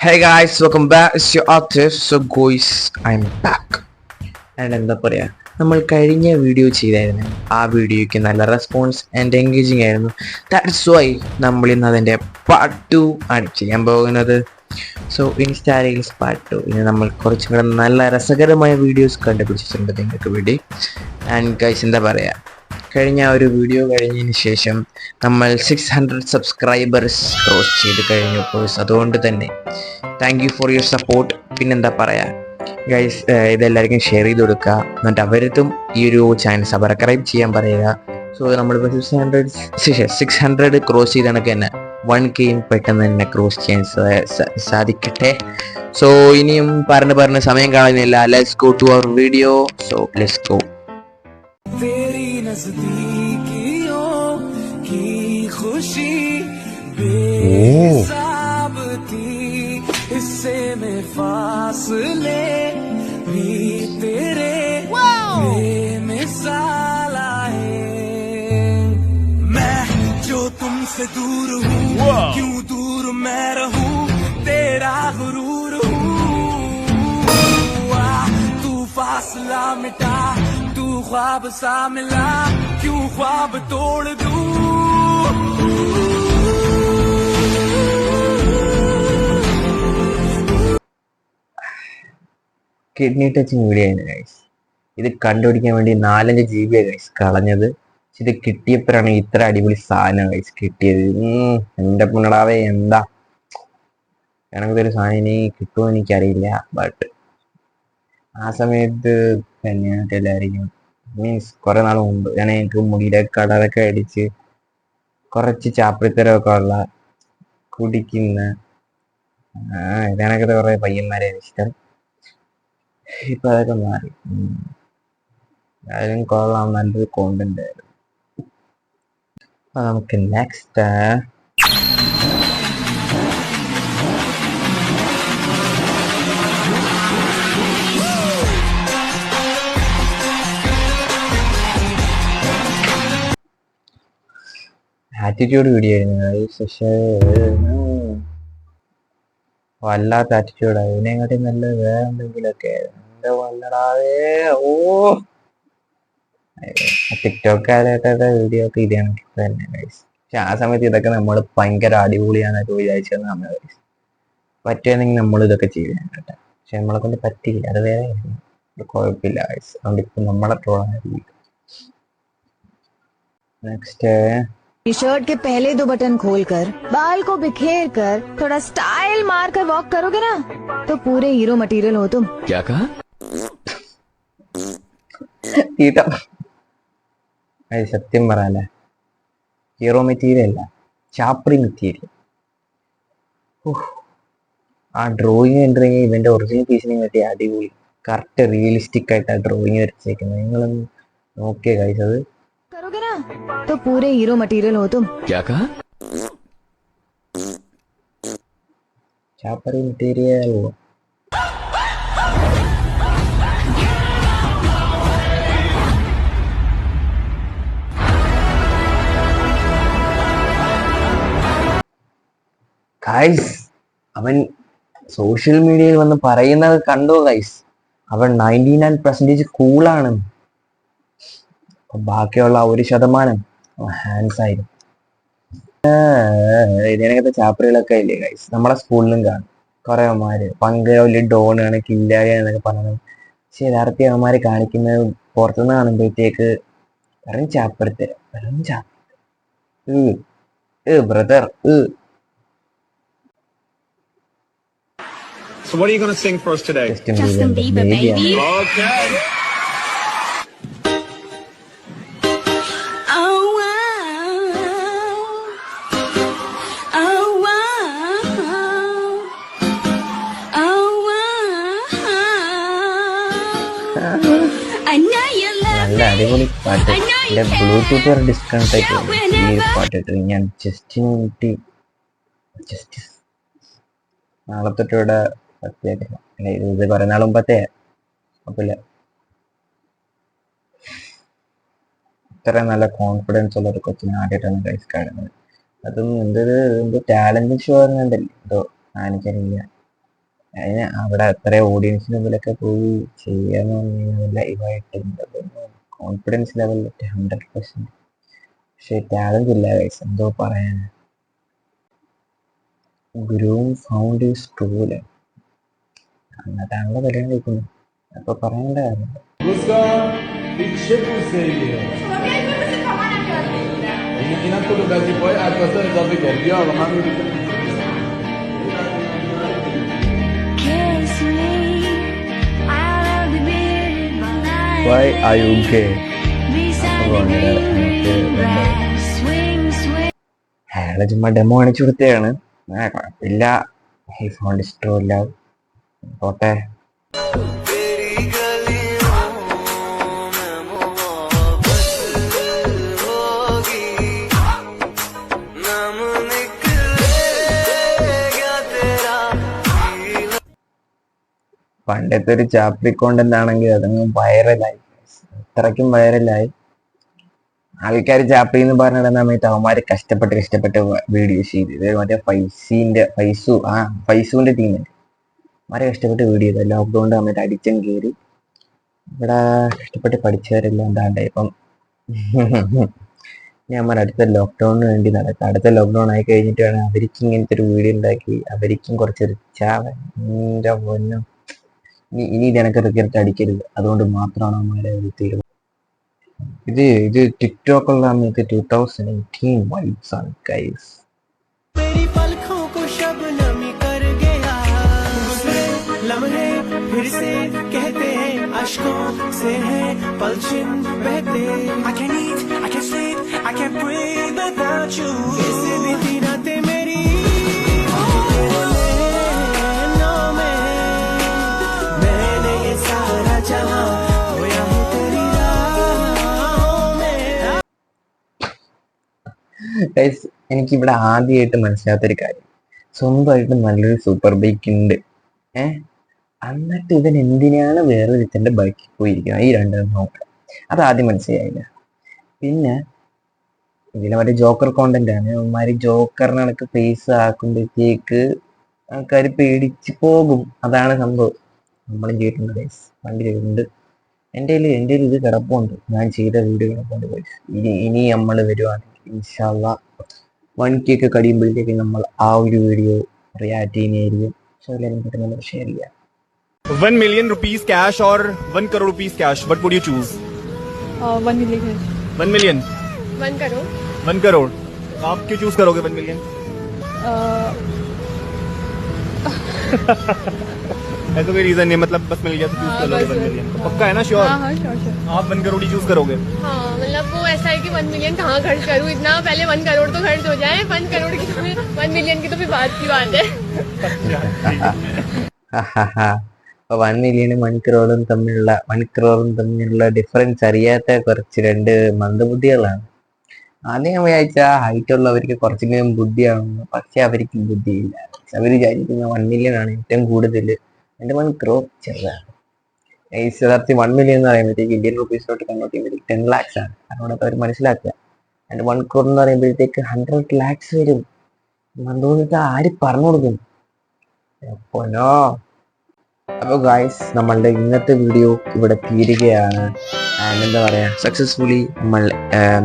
Hey guys, welcome back. It's your Atif. So guys, I'm back. And എന്താ പറയുക, നമ്മൾ കഴിഞ്ഞ വീഡിയോ ചെയ്തായിരുന്നു. ആ വീഡിയോയ്ക്ക് നല്ല റെസ്പോൺസ് ആൻഡ് എൻഗേജിങ് ആയിരുന്നു. ദാറ്റ്സ് വൈ നമ്മൾ ഇന്ന് അതിൻ്റെ പാർട്ട് 2 ആണ് ചെയ്യാൻ പോകുന്നത്. So insta reels part 2. ഇനി നമ്മൾ കുറച്ചും കൂടെ നല്ല രസകരമായ വീഡിയോസ് കണ്ടുപിടിച്ചിട്ടുണ്ട് നിങ്ങൾക്ക് വേണ്ടി. ആൻഡ് ഗൈസ് എന്താ പറയുക, കഴിഞ്ഞ ഒരു വീഡിയോ കഴിഞ്ഞതിന് ശേഷം നമ്മൾ 600 സബ്സ്ക്രൈബേഴ്സ് ക്രോസ് ചെയ്ത് കഴിഞ്ഞു. കോഴ്സ് അതുകൊണ്ട് തന്നെ thank you for your support. പിന്നെന്താ പറയുക ഗൈസ്, ഇതെല്ലാവർക്കും ഷെയർ ചെയ്ത് കൊടുക്കുക, എന്നിട്ട് അവരത്തും ഈ ഒരു ചാനൽ സബ്സ്ക്രൈബ് ചെയ്യാൻ പറയുക. സോ നമ്മളിപ്പോൾ 600 ക്രോസ് ചെയ്ത് കണക്ക് തന്നെ 1K പെട്ടെന്ന് തന്നെ ക്രോസ് ചെയ്യാൻ സാധിക്കട്ടെ. സോ ഇനിയും പറഞ്ഞ് സമയം കളയുന്നില്ല. Let's go to our video. So let's go. नजदीकियों की खुशी बेहिसाब थी, हिस्से में फासले भी तेरे बेमिसाल आए। मैं जो तुमसे दूर हूँ, क्यों दूर मैं रहूँ, तेरा गुरूर हूँ। तू फासला मिटा, तू ख्वाब सा मिला, क्यों ख्वाब तोड़ दूं। കിഡ്നി ടച്ചിങ് വീഡിയോ ആയിരുന്നു ഗൈസ്. ഇത് കണ്ടുപിടിക്കാൻ വേണ്ടി 4-5 GB ഗൈസ് കളഞ്ഞത്. ഇത് കിട്ടിയപ്പോഴാണ് ഇത്ര അടിപൊളി സാധനം ഗൈസ് കിട്ടിയത്. എൻ്റെ പുണ്ണടാവേ, എന്താ കണക്കൊരു സാധനം ഇനി കിട്ടുമോ എനിക്കറിയില്ല. ബട്ട് ആ സമയത്ത് കല്യാണമൊക്കെ എല്ലാവരും മീൻസ് കുറെ നാൾ മുമ്പ് ഞാൻ എനിക്ക് മുടിയുടെ കളറൊക്കെ അടിച്ച് കുറച്ച് ചാപ്പിത്തരമൊക്കെ ഉള്ള കുടിക്കുന്ന ഇതിനൊക്കെ കുറെ പയ്യന്മാരെ ഇഷ്ടം. ഇപ്പൊ അതൊക്കെ മാറി. അതിനും കൊള്ളാം, നല്ലൊരു കോണ്ടന്റ് ആയിരുന്നു. അപ്പൊ നമുക്ക് നെക്സ്റ്റ് ആറ്റിറ്റ്യൂഡ് വീഡിയോ ആയിരുന്നു. പക്ഷേ വല്ലാത്ത ആറ്റിറ്റ്യൂഡാണ്. ഇതിനെക്കാട്ടി നല്ല വേറെ എന്തെങ്കിലുമൊക്കെ. എന്താ വല്ലടാവേ. ഓ ടിക്ടോക്കാരായിട്ടൊക്കെ വീഡിയോ ഒക്കെ ഇത് കണക്ക് തന്നെ ഗൈസ്. പക്ഷെ ആ സമയത്ത് ഇതൊക്കെ നമ്മൾ ഭയങ്കര അടിപൊളിയാണെന്നൊക്കെ വിചാരിച്ചത് നമ്മൾ ഗൈസ്. പറ്റുകയാണെങ്കിൽ നമ്മൾ ഇതൊക്കെ ചെയ്യാൻ കേട്ടോ. പക്ഷെ നമ്മളെ കൊണ്ട് പറ്റില്ല, അത് വേറെ കുഴപ്പമില്ല ഗൈസ്. അതുകൊണ്ട് ഇപ്പൊ നമ്മളെ ട്രോളായിരിക്കും. നെക്സ്റ്റ്, शर्ट के पहले 2 बटन खोलकर बाल को बिखेर कर थोड़ा स्टाइल मार कर वॉक करोगे ना, तो पूरे हीरो मटेरियल हो तुम. क्या कहा? സത്യം പറയാല്ലേ, ഹീറോ മെറ്റീരിയൽ അല്ല, ചാപ്രി മെറ്റീരിയൽ. ആ ഡ്രോയിങ് കണ്ടിട്ടുണ്ടെങ്കിൽ ഇവന്റെ ഒറിജിനൽ പീസിനെ പറ്റി അടിപൊളി കറക്റ്റ് റിയലിസ്റ്റിക് ആയിട്ട് ആ ഡ്രോയിങ് വരച്ചേക്കുന്നത്. നിങ്ങളൊന്ന് നോക്കിയ കഴിച്ച് അത് करोगे ना, तो पूरे हीरो मटेरियल हो तुम. क्या कहा? ചാപ്പറി മെറ്റീരിയൽ. ഗൈസ്, അവൻ സോഷ്യൽ മീഡിയയിൽ വന്ന് പറയുന്നത് കണ്ടോ ഗൈസ്? അവൻ 99% കൂളാണ്. ബാക്കിയുള്ള 1% ഹാൻഡ്സ് ആയിരുന്നു. ഇതിനകത്തെ ചാപ്പറികളൊക്കെ ഇല്ലേ ഗൈസ്, നമ്മളെ സ്കൂളിലും കാണും കുറെ അവന്മാര് പങ്കര വലിയ ഡോണാണ്, കില്ലായ എന്നൊക്കെ പറഞ്ഞു. പക്ഷെ യഥാർത്ഥ അവന്മാര് കാണിക്കുന്നത് പുറത്തുനിന്ന് കാണുമ്പോഴത്തേക്ക് വെറും ചാപ്പറത്തരം, വെറും brother. So what are you going to sing for us today? Justin Bieber, baby. Okay. Oh wow, oh wow, oh wow. I know you love നല്ല അടിപൊളി പാട്ട്. എൻ്റെ ബ്ലൂടൂത്ത് വരെ ഡിസ്കണക്ട് ആയിട്ട് ഈ ഒരു പാട്ടിട്ട് ഞാൻ ജസ്റ്റിന് വേണ്ടി നാളെ തൊട്ടിവിടെ ഇത് കുറെ നാൾ മുമ്പത്തെ കുഴപ്പമില്ല. ഇത്ര നല്ല കോൺഫിഡൻസ് ഉള്ള ഒരു കൊച്ചിനെ ആദ്യമായിട്ടാണ് ഗൈസ് കാണുന്നത്. അതും എന്തോ ടാലന്റ് ഷോ എന്നുണ്ടല്ലേ എന്തോ, എനിക്കറിയില്ല. അതിന് അവിടെ അത്ര ഓഡിയൻസിന് മുമ്പിലൊക്കെ പോയി ചെയ്യാന്ന് പറഞ്ഞു കഴിഞ്ഞാൽ ലൈവായിട്ടുണ്ട് കോൺഫിഡൻസ് ലെവലിലൊക്കെ 100%. പക്ഷെ ടാലന്റ് ഇല്ല guys, എന്തോ പറയാൻ. ഗ്രൂം ഫൗണ്ട് ഈസ് ട്രൂല് അങ്ങനത്താണല്ലോ കല്യാണം കഴിക്കുന്നത്, അപ്പൊ പറയേണ്ട കാര്യം. उसका picture você Hindi na to kasi po at basta sabi ko, yo, kami dito. Kiss me, I'll be beating my life. Why are you gay? Beside the green, green grass, swing, swing. അയാളെ ചുമ്മാ demo കാണിച്ചു കൊടുത്തതാണ്. കുഴപ്പമില്ല, ഈ phone ഡിസ്ട്രോ ഇല്ല, പോട്ടെ. പണ്ടത്തെ ഒരു ചാപ്രി കോണ്ടന്റ് ആണെങ്കിൽ അതങ്ങ് വൈറലായി, അത്രയ്ക്കും വൈറലായി. ആൾക്കാർ ചാപ്രി എന്ന് പറഞ്ഞിടുന്ന സമയത്ത് അവന്മാര് കഷ്ടപ്പെട്ട് വീഡിയോ ചെയ്ത്, മറ്റേ ഫൈസുവിന്റെ ടീമിന്റെ അവന്മാരെ കഷ്ടപ്പെട്ട് വീഡിയോ ചെയ്ത ലോക്ക്ഡൌണിന്റെ സമയത്ത് അടിച്ചും കയറി ഇവിടെ കഷ്ടപ്പെട്ട് പഠിച്ചവരെല്ലാം എന്താണ്ട് ഇപ്പം ഞാൻ അടുത്ത ലോക്ക്ഡൌണിന് വേണ്ടി നടക്കാം. അടുത്ത ലോക്ക്ഡൌൺ ആയി കഴിഞ്ഞിട്ട് വേണം അവർക്ക് ഇങ്ങനത്തെ ഒരു വീഡിയോ ഉണ്ടാക്കി അവരിക്കും കുറച്ച് റിച്ചാവാൻ. എൻ്റെ പൊന്നോ, ഇനി ഇതെനക്ക് റിഗ്രറ്റ് അടിക്കരുത്, അതുകൊണ്ട് മാത്രമാണ് അവന്മാരെ തീരുമാനം. ഇത് ടിക്ടോക്കുള്ള സമയത്ത് 2018 വൈബ്സ് ആണ് ഗൈസ്. मेरी पलकों को शबनमी कर गया, गुजरे लम्हे फिर से कहते हैं, अश्कों से है पलछिन बहते. I can't eat, I can't sleep, I can't breathe without you. कैसे बीती रातें मेरी तेरे नैनों में, मैंने ये सारा जहां खोया है तेरी राहों में. ഗൈസ്, എനിക്കിവിടെ ആദ്യമായിട്ട് മനസ്സിലാത്തൊരു കാര്യം, സ്വന്തമായിട്ട് നല്ലൊരു സൂപ്പർ ബൈക്ക് ഉണ്ട്, എന്നിട്ട് ഇവൻ എന്തിനാണ് വേറൊരുത്തൻ്റെ ബൈക്കിൽ പോയിരിക്കുന്നത്, ഈ രണ്ടും നോക്കാം. അതാദ്യം മനസ്സിലായില്ല. പിന്നെ ഇതിലെ മറ്റേ ജോക്കർ കോണ്ടന്റ് ആണ്, അവന്മാര് ജോക്കറിന് കണക്ക് ഫേസ് ആക്കുമ്പോഴത്തേക്ക് ആൾക്കാർ പേടിച്ച് പോകും. അതാണ് സംഭവം. നമ്മളും ചെയ്തിട്ടുണ്ട് ഗൈസ്, വണ്ടിയിലുണ്ട്. എൻ്റെ കയ്യിൽ ഇത് കിടപ്പുണ്ട്, ഞാൻ ചെയ്ത വീഡിയോ കിടപ്പുണ്ട് ഗൈസ്. ഇനി നമ്മൾ വരുവാണെങ്കിൽ ഇൻഷാല്ലാ 1K ഒക്കെ കഴിയുമ്പോഴത്തേക്ക് നമ്മൾ ആ ഒരു വീഡിയോ റിയാക്ട് ചെയ്യുന്നതായിരിക്കും. സോ എല്ലാവരും പെട്ടെന്ന് ഷെയർ ചെയ്യാം. 1 million rupees cash or 1 crore rupees cash, what would you choose? 1 million. 1 million? 1 crore. 1 crore. आप क्यों चूज करोगे 1 million? ऐसा कोई रीजन नहीं, मतलब बस मिल गया तो चूज कर लोगे 1 million? पक्का है ना, श्योर? हाँ श्योर. आप 1 करोड़ ही चूज करोगे? हाँ मतलब वो ऐसा है कि 1 मिलियन कहाँ खर्च करूँ इतना, पहले 1 करोड़ तो खर्च हो जाए. 1 करोड़ की तो 1 मिलियन की तो भी बात की बात है. അപ്പൊ 1 മില്യണും 1 crore തമ്മിലുള്ള ഡിഫറൻസ് അറിയാത്ത കുറച്ച് രണ്ട് മന്ദബുദ്ധികളാണ്. ആദ്യം ഞാൻ വിചാരിച്ച ഹൈറ്റ് ഉള്ളവർക്ക് കുറച്ചെങ്കിലും ബുദ്ധിയാണെന്ന്, പക്ഷെ അവർക്ക് ബുദ്ധിയില്ല. അവർ വിചാരിക്കുന്ന 1 മില്യൺ ആണ് ഏറ്റവും കൂടുതൽ, എൻ്റെ 1 crore ചെറുതാണ്. യഥാർത്ഥത്തിൽ 1 മില്യൺ എന്ന് പറയുമ്പോഴത്തേക്ക് ഇന്ത്യൻ റുപ്പീസിലോട്ട് കൺവേർട്ട് ചെയ്യുമ്പോഴത്തേക്ക് 10 lakhs ആണ്. അതുകൊണ്ടൊക്കെ അവർ മനസ്സിലാക്കുക. എൻ്റെ 1 crore എന്ന് പറയുമ്പോഴത്തേക്ക് 100 lakhs വരും. അതുകൊണ്ട് ആര് പറഞ്ഞു കൊടുക്കും? പൊന്നോ. അപ്പോൾ ഗായ്സ്, നമ്മളുടെ ഇന്നത്തെ വീഡിയോ ഇവിടെ തീരുകയാണ്. എന്താ പറയുക, സക്സസ്ഫുള്ളി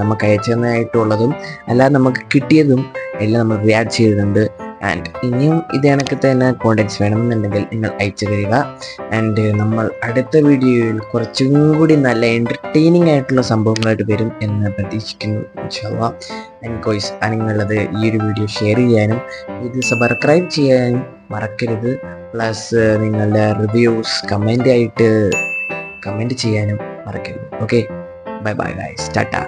നമുക്ക് അയച്ചതായിട്ടുള്ളതും അല്ലാതെ നമുക്ക് കിട്ടിയതും എല്ലാം നമ്മൾ റിയാക്ട് ചെയ്തിട്ടുണ്ട്. ആൻഡ് ഇനിയും ഇതേ കണക്ക് തന്നെ കോണ്ടന്റ്സ് വേണമെന്നുണ്ടെങ്കിൽ നിങ്ങൾ അയച്ചു തരിക. ആൻഡ് നമ്മൾ അടുത്ത വീഡിയോയിൽ കുറച്ചും കൂടി നല്ല എൻ്റർടൈനിങ് ആയിട്ടുള്ള സംഭവങ്ങളായിട്ട് വരും എന്ന് പ്രതീക്ഷിക്കുന്നു ഇൻഷാല്ലാ. ആൻഡ് ഗോയ്സ്, നിങ്ങളത് ഈ ഒരു വീഡിയോ ഷെയർ ചെയ്യാനും ഇത് സബ്സ്ക്രൈബ് ചെയ്യാനും മറക്കരുത്. പ്ലസ് നിങ്ങളുടെ റിവ്യൂസ് കമൻ്റ് ചെയ്യാനും മറക്കരുത്. Okay, bye bye guys, Tata.